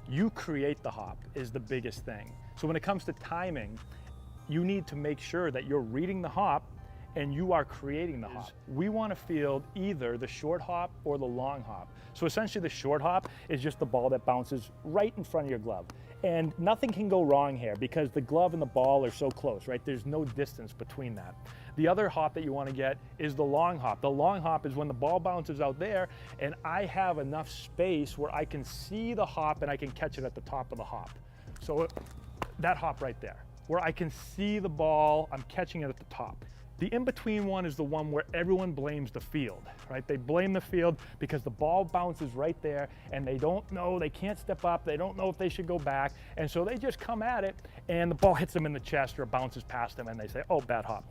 You create the hop is the biggest thing. So when it comes to timing, you need to make sure that you're reading the hop and you are creating the hop. We want to field either the short hop or the long hop. So essentially the short hop is just the ball that bounces right in front of your glove. And nothing can go wrong here because the glove and the ball are so close, right? There's no distance between that. The other hop that you want to get is the long hop. The long hop is when the ball bounces out there and I have enough space where I can see the hop and I can catch it at the top of the hop. So that hop right there, where I can see the ball, I'm catching it at the top. The in-between one is the one where everyone blames the field, right? They blame the field because the ball bounces right there and they don't know, they can't step up, they don't know if they should go back, and so they just come at it and the ball hits them in the chest or bounces past them and they say, oh, bad hop.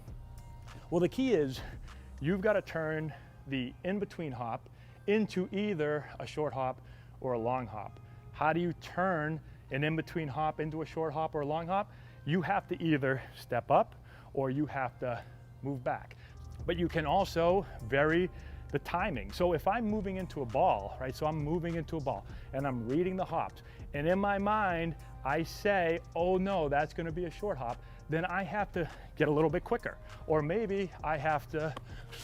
Well, the key is you've got to turn the in-between hop into either a short hop or a long hop. How do you turn an in-between hop into a short hop or a long hop? You have to either step up or you have to move back. But you can also vary the timing. So if I'm moving into a ball, right? So I'm moving into a ball and I'm reading the hops, and in my mind, I say, oh no, that's gonna be a short hop, then I have to get a little bit quicker. Or maybe I have to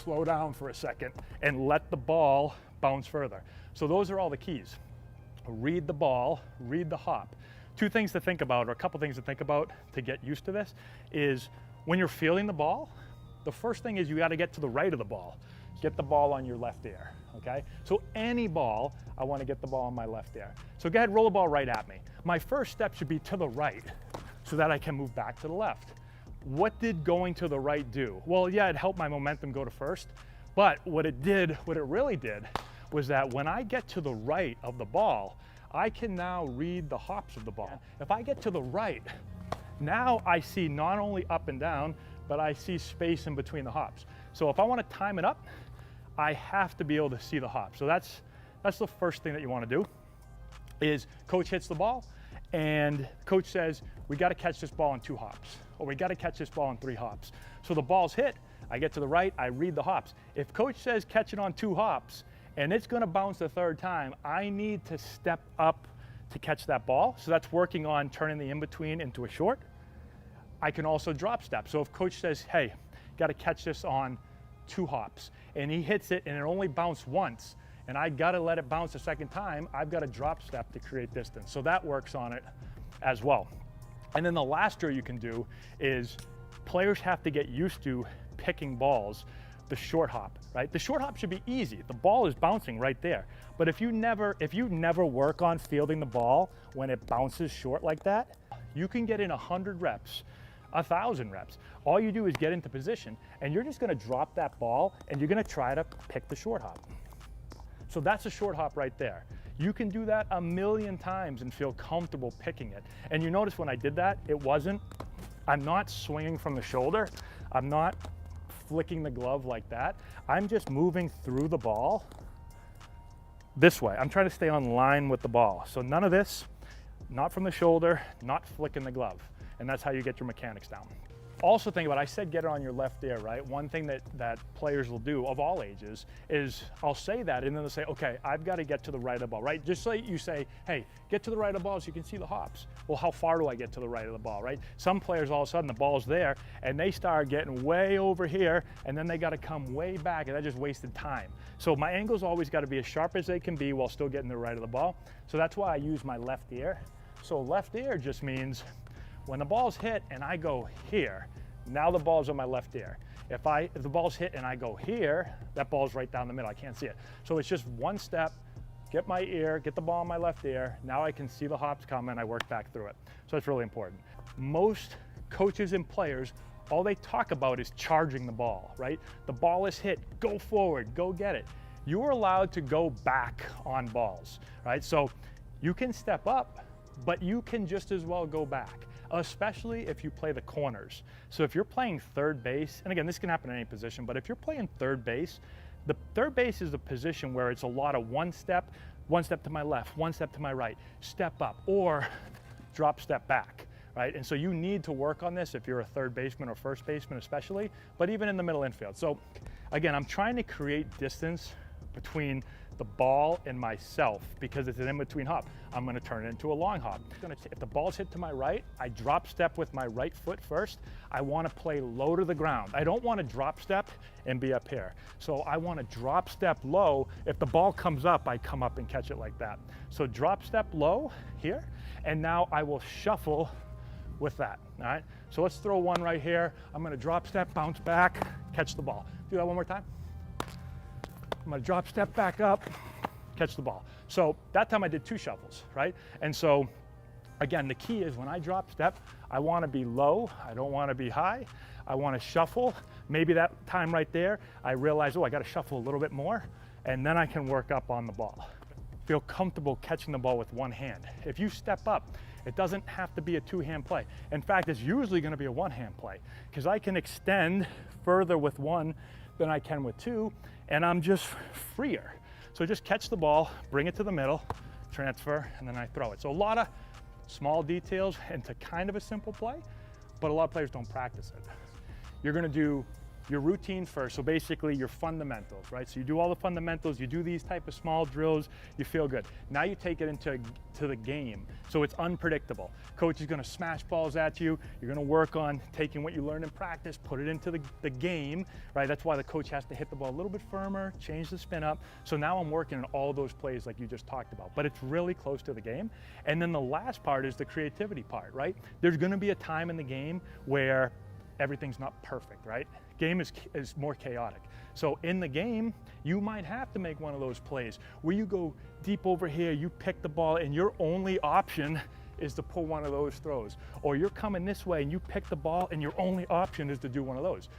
slow down for a second and let the ball bounce further. So those are all the keys. Read the ball, read the hop. Two things to think about, or a couple things to think about to get used to this, is when you're fielding the ball, the first thing is you got to get to the right of the ball. Get the ball on your left ear, okay? So any ball, I want to get the ball on my left ear. So go ahead, roll the ball right at me. My first step should be to the right so that I can move back to the left. What did going to the right do? Well, yeah, it helped my momentum go to first, but what it really did, was that when I get to the right of the ball, I can now read the hops of the ball. If I get to the right, now I see not only up and down, but I see space in between the hops. So if I want to time it up, I have to be able to see the hops. So that's the first thing that you want to do, is coach hits the ball and coach says, we got to catch this ball in 2 hops, or we got to catch this ball in 3 hops. So the ball's hit, I get to the right, I read the hops. If coach says catch it on 2 hops and it's going to bounce the 3rd time, I need to step up to catch that ball. So that's working on turning the in-between into a short. I can also drop step. So if coach says, hey, got to catch this on 2 hops, and he hits it and it only bounced once, and I got to let it bounce a 2nd time, I've got to drop step to create distance. So that works on it as well. And then the last drill you can do is players have to get used to picking balls the short hop, right? The short hop should be easy. The ball is bouncing right there. But if you never work on fielding the ball when it bounces short like that, you can get in 100 reps, 1,000 reps. All you do is get into position and you're just gonna drop that ball and you're gonna try to pick the short hop. So that's a short hop right there. You can do that 1,000,000 times and feel comfortable picking it. And you notice when I did that, I'm not swinging from the shoulder. I'm not flicking the glove like that. I'm just moving through the ball this way. I'm trying to stay on line with the ball. So none of this, not from the shoulder, not flicking the glove. And that's how you get your mechanics down. Also think about, I said get it on your left ear, right? One thing that players will do of all ages is I'll say that and then they'll say, okay, I've got to get to the right of the ball, right? Just like you say, hey, get to the right of the ball so you can see the hops. Well, how far do I get to the right of the ball, right? Some players, all of a sudden the ball's there and they start getting way over here and then they got to come way back, and that just wasted time. So my angle's always got to be as sharp as they can be while still getting the right of the ball. So that's why I use my left ear. So left ear just means when the ball's hit and I go here, now the ball's on my left ear. If the ball's hit and I go here, that ball's right down the middle, I can't see it. So it's just one step, get my ear, get the ball on my left ear, now I can see the hops come and I work back through it. So that's really important. Most coaches and players, all they talk about is charging the ball, right? The ball is hit, go forward, go get it. You are allowed to go back on balls, right? So you can step up, but you can just as well go back, especially if you play the corners. So if you're playing third base, and again, this can happen in any position, but if you're playing third base, the third base is the position where it's a lot of one step to my left, one step to my right, step up, or drop step back, right? And so you need to work on this if you're a third baseman or first baseman especially, but even in the middle infield. So again, I'm trying to create distance between the ball and myself because it's an in-between hop. I'm gonna turn it into a long hop. If the ball's hit to my right, I drop step with my right foot first. I wanna play low to the ground. I don't wanna drop step and be up here. So I wanna drop step low. If the ball comes up, I come up and catch it like that. So drop step low here, and now I will shuffle with that, all right? So let's throw one right here. I'm gonna drop step, bounce back, catch the ball. Do that one more time. I'm gonna drop step back up, catch the ball. So that time I did 2 shuffles, right? And so again, the key is when I drop step, I wanna be low, I don't wanna be high. I wanna shuffle. Maybe that time right there, I realize, oh, I gotta shuffle a little bit more, and then I can work up on the ball. Feel comfortable catching the ball with one hand. If you step up, it doesn't have to be a 2-hand play. In fact, it's usually gonna be a 1-hand play because I can extend further with 1 than I can with 2, and I'm just freer. So just catch the ball, bring it to the middle, transfer, and then I throw it. So a lot of small details into kind of a simple play, but a lot of players don't practice it. You're gonna do your routine first, so basically your fundamentals, right? So you do all the fundamentals, you do these type of small drills, you feel good. Now you take it into the game, so it's unpredictable. Coach is gonna smash balls at you, you're gonna work on taking what you learned in practice, put it into the game, right? That's why the coach has to hit the ball a little bit firmer, change the spin up. So now I'm working on all those plays like you just talked about, but it's really close to the game. And then the last part is the creativity part, right? There's gonna be a time in the game where everything's not perfect, right? Game is more chaotic. So in the game, you might have to make one of those plays where you go deep over here, you pick the ball, and your only option is to pull one of those throws. Or you're coming this way and you pick the ball and your only option is to do one of those.